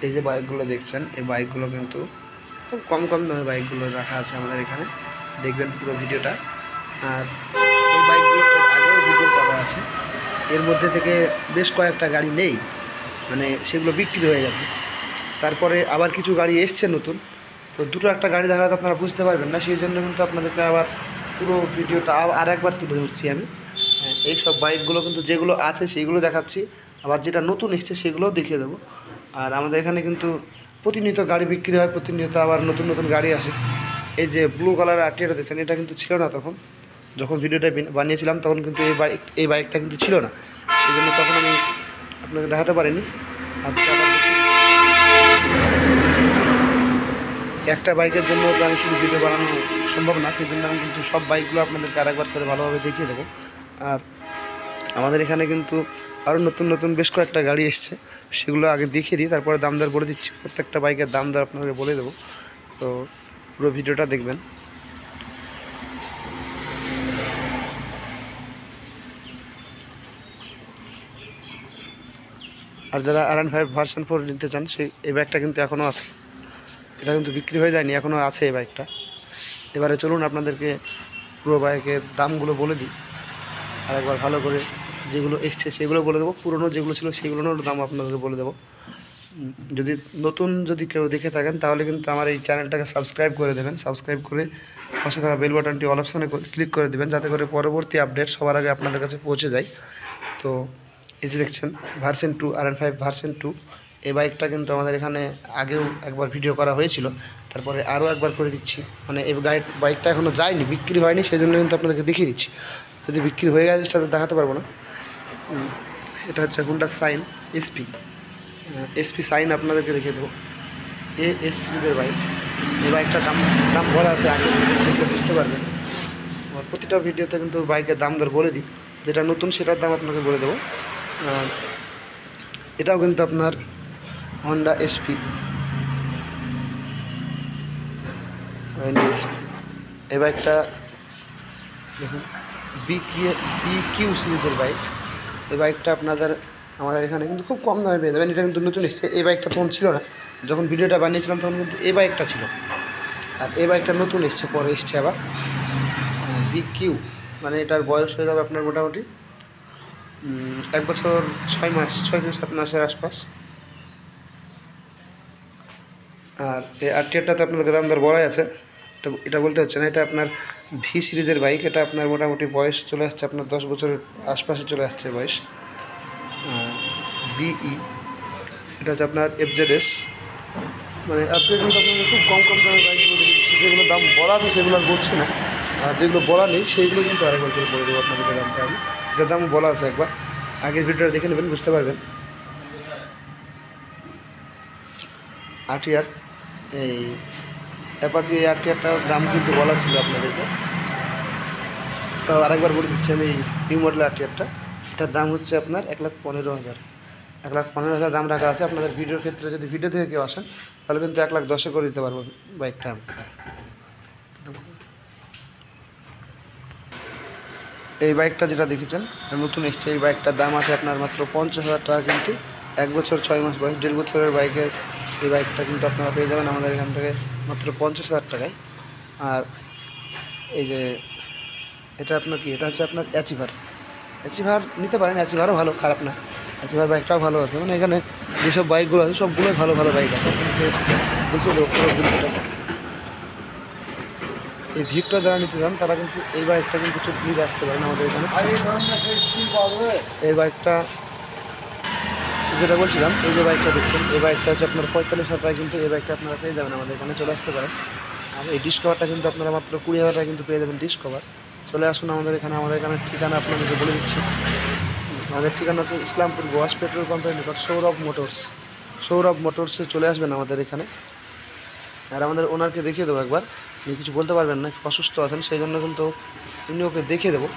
এই যে বাইকগুলো দেখছেন, এই বাইকগুলো কিন্তু খুব কম দামে বাইকগুলো রাখা আছে আমাদের এখানে। দেখবেন পুরো ভিডিওটা। আর এই বাইকগুলো এর আগেও ভিডিও করা আছে, এর মধ্যে থেকে বেশ কয়েকটা গাড়ি নেই, মানে সেগুলো বিক্রি হয়ে গেছে। তারপরে আবার কিছু গাড়ি এসছে নতুন, তো দুটো একটা গাড়ি দেখালে তো আপনারা বুঝতে পারবেন না, সেই জন্য কিন্তু আপনাদেরকে আবার পুরো ভিডিওটা আর একবার তুলে ধরছি আমি। এই সব বাইকগুলো কিন্তু যেগুলো আছে সেইগুলো দেখাচ্ছি, আবার যেটা নতুন এসছে সেগুলোও দেখিয়ে দেবো। আর আমাদের এখানে কিন্তু প্রতিনিয়ত গাড়ি বিক্রি হয়, প্রতিনিয়ত আবার নতুন নতুন গাড়ি আসে। এই যে ব্লু কালারের আরটিআরটা দেখছেন, এটা কিন্তু ছিল না তখন, যখন ভিডিওটা বানিয়েছিলাম তখন কিন্তু এই বাইকটা কিন্তু ছিল না, সেই জন্য তখন আমি আপনাকে দেখাতে পারিনি। আজকে আবার একটা বাইকের জন্য তো আমি শুধু ভিডিও বানানো সম্ভব না, সেই জন্য আমি কিন্তু সব বাইকগুলো আপনাদেরকে আরেকবার করে ভালোভাবে দেখিয়ে দেবো। আর আমাদের এখানে কিন্তু আরও নতুন নতুন বেশ কয়েকটা গাড়ি এসছে, সেগুলো আগে দেখিয়ে দিই, তারপরে দাম দর বলে দিচ্ছি। প্রত্যেকটা বাইকের দাম দর আপনাকে বলে দেবো, তো পুরো ভিডিওটা দেখবেন। আর যারা R15 ভার্সন 4 নিতে চান, এই বাইকটা কিন্তু এখনও আছে, এটা কিন্তু বিক্রি হয়ে যায়নি, এখনও আছে এই বাইকটা। এবারে চলুন আপনাদেরকে পুরো বাইকের দামগুলো বলে দিই আরেকবার ভালো করে। যেগুলো এসছে সেগুলো বলে দেবো, পুরনো যেগুলো ছিল সেগুলোর দাম আপনাদেরকে বলে দেবো। যদি নতুন কেউ দেখে থাকেন তাহলে কিন্তু আমার এই চ্যানেলটাকে সাবস্ক্রাইব করে দেবেন, সাবস্ক্রাইব করে পাশে থাকা বেল বাটনটি অল অপশনে ক্লিক করে দেবেন, যাতে করে পরবর্তী আপডেট সবার আগে আপনাদের কাছে পৌঁছে যায়। তো এই যে দেখছেন ভার্সন 2, R15 ভার্সন 2, এই বাইকটা কিন্তু আমাদের এখানে আগেও একবার ভিডিও করা হয়েছিল, তারপরে আরও একবার করে দিচ্ছি। মানে এই বাইকটা এখনও যায়নি, বিক্রি হয়নি, সেই জন্য কিন্তু আপনাদেরকে দেখিয়ে দিচ্ছি। যদি বিক্রি হয়ে গেছে সেটা তো দেখাতে পারবো না। এটা হচ্ছে হুন্ডা সাইন এসপি সাইন, আপনাদেরকে দেখিয়ে দেবো। এস সিরিজের বাইক, এই বাইকটার দাম বলা আছে, আগে দেখলে বুঝতে পারবেন। আমার প্রতিটা ভিডিওতে কিন্তু বাইকের দাম দর বলে দিই, যেটা নতুন সেটার দাম আপনাকে বলে দেবো। এটাও কিন্তু আপনার হন্ডা এসপি, এই বাইকটা দেখুন, বিকিউ সিরিজের বাইক। এই বাইকটা আমাদের এখানে কিন্তু খুব কম দামে পেয়ে যাবেন, এটা কিন্তু নতুন এসছে। এই বাইকটা তখন ছিল না, যখন ভিডিওটা বানিয়েছিলাম তখন কিন্তু এই বাইকটা ছিল, আর এই বাইকটা নতুন এসছে, পরে এসছে আবার বিকিউ। মানে এটার বয়স হয়ে যাবে আপনার মোটামুটি 1 বছর 6 মাস, 6 থেকে 7 মাসের আশপাশ। আর এই আরটিআরটাতে আপনাদের দাম দর বলাই আছে, এটা বলতে হচ্ছে না। এটা আপনার ভি সিরিজের বাইক, এটা আপনার মোটামুটি বয়স চলে আসছে আপনার 10 বছরের আশপাশে চলে আসছে বয়স। বিই, এটা হচ্ছে আপনার FZS। মানে আজকে কিন্তু আপনাদের খুব কম দামের বাইকগুলো দেখে দিচ্ছি, যেগুলো দাম বলা আছে সেগুলো আর বলছি না, আর যেগুলো বলা নেই সেইগুলো কিন্তু আরেকবার করে বলে দেবো আপনাদেরকে দামটা আমি। এটার দাম বলা আছে, একবার আগের ভিডিওটা দেখে নেবেন, বুঝতে পারবেন। আরটিআর, এই অ্যাপাচি এই আরটিআরটার দাম কিন্তু বলা ছিল আপনাদেরকে, তো আরেকবার বলে দিচ্ছি আমি। নিউ মডেল আরটিআরটা, এটার দাম হচ্ছে আপনার 1,15,000, 1,15,000 দাম রাখা আছে। আপনাদের ভিডিওর ক্ষেত্রে যদি ভিডিও থেকে কেউ আসেন তাহলে কিন্তু 1,10,000 করে দিতে পারবো বাইকটা আমি। এই বাইকটা যেটা দেখেছেন নতুন এসছে, এই বাইকটার দাম আছে আপনার মাত্র 50,000 টাকা, কিন্তু 1 বছর 6 মাস বয়স, 1.5 বছরের বাইকের এই বাইকটা কিন্তু আপনারা পেয়ে যাবেন আমাদের এখান থেকে মাত্র 50,000 টাকায়। আর এই যে এটা আপনার কি, এটা হচ্ছে আপনার অ্যাচিভার নিতে পারেন, অ্যাচিভারও ভালো, খারাপ না, অ্যাচিভার বাইকটাও ভালো আছে। মানে এখানে যেসব বাইকগুলো আছে সবগুলোই ভালো বাইক আছে। দেখে দেবো পুরো ভিডিওটাতে। এই ভিড়টা যারা নিতে চান তারা কিন্তু এই বাইকটা কিন্তু নিতে আসতে পারেন আমাদের এখানে। এই বাইকটা যেটা বলছিলাম, এই যে বাইকটা দেখছেন, এই বাইকটা হচ্ছে আপনার 45,000 টাকায়, কিন্তু এই বাইকটা আপনারা পেয়ে যাবেন আমাদের এখানে, চলে আসতে পারেন। আর এই ডিসকভারটা কিন্তু আপনারা মাত্র 20,000 টাকায় কিন্তু পেয়ে যাবেন ডিসকভার। চলে আসুন আমাদের এখানে ঠিকানা আপনাদেরকে বলে দিচ্ছি। আমাদের ঠিকানা হচ্ছে ইসলামপুর গোয়াস পেট্রোল পাম্পের নিকট সৌরভ মোটরসে চলে আসবেন আমাদের এখানে। আর আমাদের ওনারকে দেখিয়ে দেবো একবার, উনি কিছু বলতে পারবেন না, অসুস্থ আছেন, সেই জন্য কিন্তু উনি ওকে দেখিয়ে দেবো,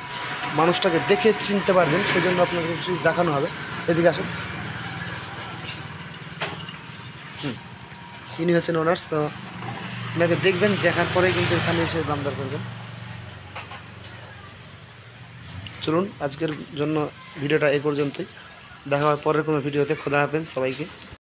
মানুষটাকে দেখে চিনতে পারবেন, সেই জন্য আপনাকে কিছু দেখানো হবে। এদিকে আসুন। ইনি হচ্ছেন ওনার্স, তো ওনাকে দেখবেন, দেখার পরেই কিন্তু এখানে এসে দাম দর করবেন। চলুন আজকের জন্য ভিডিওটা এই পর্যন্তই, দেখা হয় পরের কোনো ভিডিওতে। খোদা হাফেজ সবাইকে।